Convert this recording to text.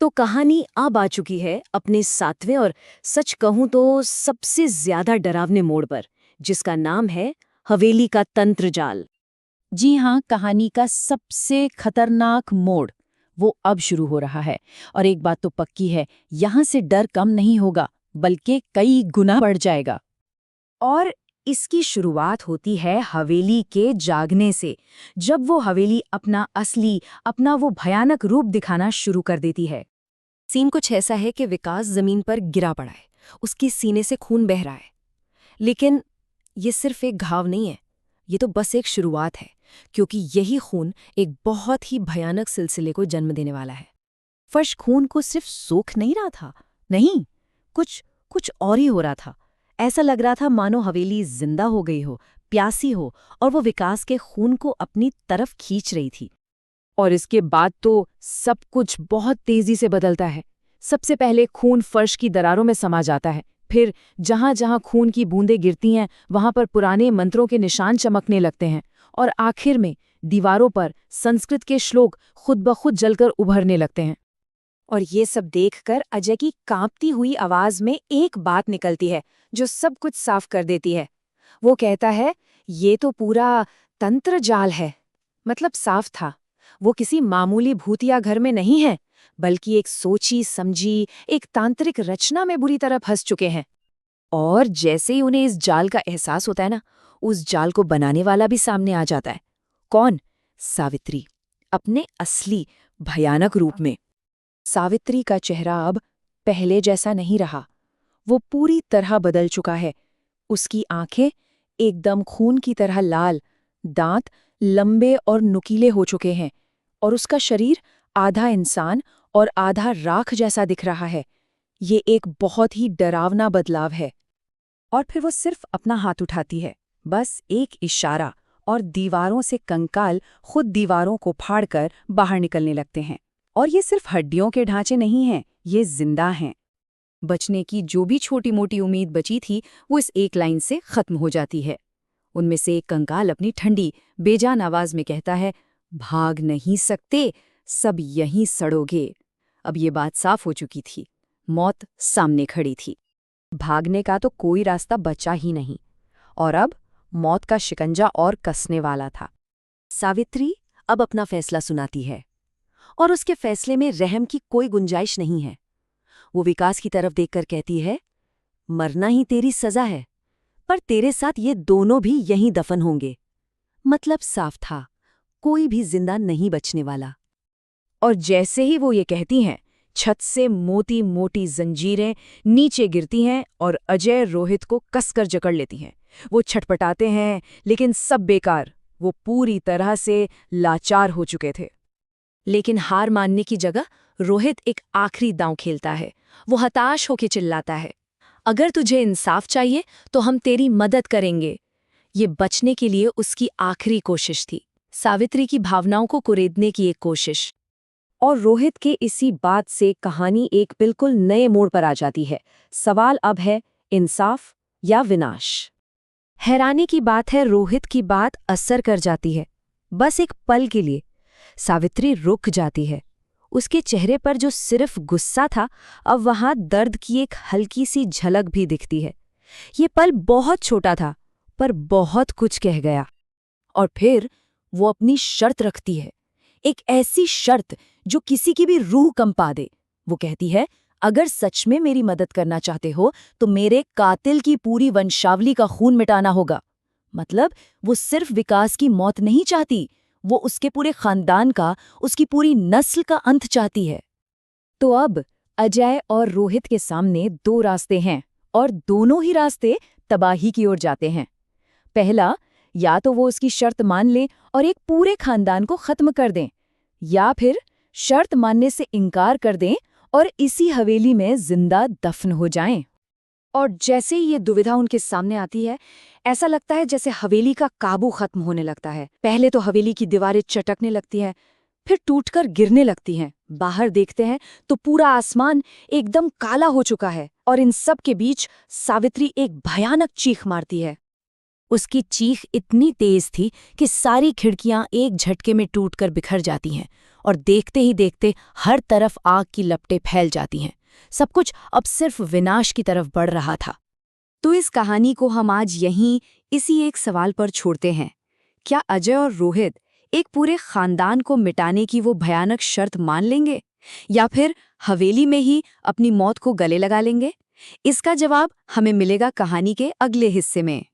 तो कहानी अब आ चुकी है अपने 7वें और सच कहूं तो सबसे ज्यादा डरावने मोड़ पर, जिसका नाम है हवेली का तंत्र जाल। जी हाँ, कहानी का सबसे खतरनाक मोड़ वो अब शुरू हो रहा है। और एक बात तो पक्की है, यहाँ से डर कम नहीं होगा बल्कि कई गुना बढ़ जाएगा। और इसकी शुरुआत होती है हवेली के जागने से, जब वो हवेली अपना वो भयानक रूप दिखाना शुरू कर देती है। सीन कुछ ऐसा है कि विकास जमीन पर गिरा पड़ा है, उसके सीने से खून बह रहा है। लेकिन ये सिर्फ एक घाव नहीं है, ये तो बस एक शुरुआत है, क्योंकि यही खून एक बहुत ही भयानक सिलसिले को जन्म देने वाला है। फर्श खून को सिर्फ सोख नहीं रहा था, नहीं, कुछ कुछ और ही हो रहा था। ऐसा लग रहा था मानो हवेली जिंदा हो गई हो, प्यासी हो, और वो विकास के खून को अपनी तरफ खींच रही थी। और इसके बाद तो सब कुछ बहुत तेजी से बदलता है। सबसे पहले खून फर्श की दरारों में समा जाता है, फिर जहां जहां खून की बूंदें गिरती हैं वहां पर पुराने मंत्रों के निशान चमकने लगते हैं, और आखिर में दीवारों पर संस्कृत के श्लोक खुद ब खुद जलकर उभरने लगते हैं। और ये सब देखकर अजय की कांपती हुई आवाज में एक बात निकलती है जो सब कुछ साफ कर देती है। वो कहता है, ये तो पूरा तंत्र जाल है। मतलब साफ था, वो किसी मामूली भूतिया घर में नहीं है, बल्कि एक सोची समझी एक तांत्रिक रचना में बुरी तरह फंस चुके हैं। और जैसे ही उन्हें इस जाल का एहसास होता है ना, उस जाल को बनाने वाला भी सामने आ जाता है। कौन? सावित्री, अपने असली भयानक रूप में। सावित्री का चेहरा अब पहले जैसा नहीं रहा, वो पूरी तरह बदल चुका है। उसकी आंखें एकदम खून की तरह लाल, दांत लंबे और नुकीले हो चुके हैं, और उसका शरीर आधा इंसान और आधा राख जैसा दिख रहा है। ये एक बहुत ही डरावना बदलाव है। और फिर वो सिर्फ अपना हाथ उठाती है, बस एक इशारा, और दीवारों से कंकाल खुद दीवारों को फाड़कर बाहर निकलने लगते हैं। और ये सिर्फ हड्डियों के ढांचे नहीं हैं, ये जिंदा हैं। बचने की जो भी छोटी मोटी उम्मीद बची थी वो इस एक लाइन से खत्म हो जाती है। उनमें से एक कंकाल अपनी ठंडी बेजान आवाज में कहता है, भाग नहीं सकते, सब यहीं सड़ोगे। अब ये बात साफ हो चुकी थी, मौत सामने खड़ी थी, भागने का तो कोई रास्ता बचा ही नहीं, और अब मौत का शिकंजा और कसने वाला था। सावित्री अब अपना फैसला सुनाती है, और उसके फैसले में रहम की कोई गुंजाइश नहीं है। वो विकास की तरफ देखकर कहती है, मरना ही तेरी सजा है, पर तेरे साथ ये दोनों भी यहीं दफन होंगे। मतलब साफ था, कोई भी जिंदा नहीं बचने वाला। और जैसे ही वो ये कहती हैं, छत से मोटी मोटी जंजीरें नीचे गिरती हैं और अजय रोहित को कसकर जकड़ लेती हैं। वो छटपटाते हैं, लेकिन सब बेकार, वो पूरी तरह से लाचार हो चुके थे। लेकिन हार मानने की जगह रोहित एक आखिरी दांव खेलता है। वो हताश होकर चिल्लाता है, अगर तुझे इंसाफ चाहिए तो हम तेरी मदद करेंगे। ये बचने के लिए उसकी आखिरी कोशिश थी, सावित्री की भावनाओं को कुरेदने की एक कोशिश। और रोहित के इसी बात से कहानी एक बिल्कुल नए मोड़ पर आ जाती है। सवाल अब है, इंसाफ या विनाश? हैरानी की बात है, रोहित की बात असर कर जाती है, बस एक पल के लिए। सावित्री रुक जाती है। उसके चेहरे पर जो सिर्फ गुस्सा था, अब वहां दर्द की एक हल्की सी झलक भी दिखती है। ये पल बहुत छोटा था, पर बहुत कुछ कह गया। और फिर वो अपनी शर्त रखती है, एक ऐसी शर्त जो किसी की भी रूह कंपा दे। वो कहती है, अगर सच में मेरी मदद करना चाहते हो तो मेरे कातिल की पूरी वंशावली का खून मिटाना होगा। मतलब वो सिर्फ विकास की मौत नहीं चाहती, वो उसके पूरे खानदान का, उसकी पूरी नस्ल का अंत चाहती है। तो अब अजय और रोहित के सामने दो रास्ते हैं, और दोनों ही रास्ते तबाही की ओर जाते हैं। पहला, या तो वो उसकी शर्त मान लें और एक पूरे खानदान को खत्म कर दें, या फिर शर्त मानने से इनकार कर दें और इसी हवेली में जिंदा दफन हो जाएं। और जैसे ही ये दुविधा उनके सामने आती है, ऐसा लगता है जैसे हवेली का काबू खत्म होने लगता है। पहले तो हवेली की दीवारें चटकने लगती हैं, फिर टूटकर गिरने लगती हैं। बाहर देखते हैं तो पूरा आसमान एकदम काला हो चुका है, और इन सब के बीच सावित्री एक भयानक चीख मारती है। उसकी चीख इतनी तेज थी कि सारी खिड़कियां एक झटके में टूटकर बिखर जाती हैं। और देखते ही देखते हर तरफ आग की लपटें फैल जाती हैं। सब कुछ अब सिर्फ विनाश की तरफ बढ़ रहा था। तो इस कहानी को हम आज यहीं इसी एक सवाल पर छोड़ते हैं। क्या अजय और रोहित एक पूरे खानदान को मिटाने की वो भयानक शर्त मान लेंगे, या फिर हवेली में ही अपनी मौत को गले लगा लेंगे? इसका जवाब हमें मिलेगा कहानी के अगले हिस्से में।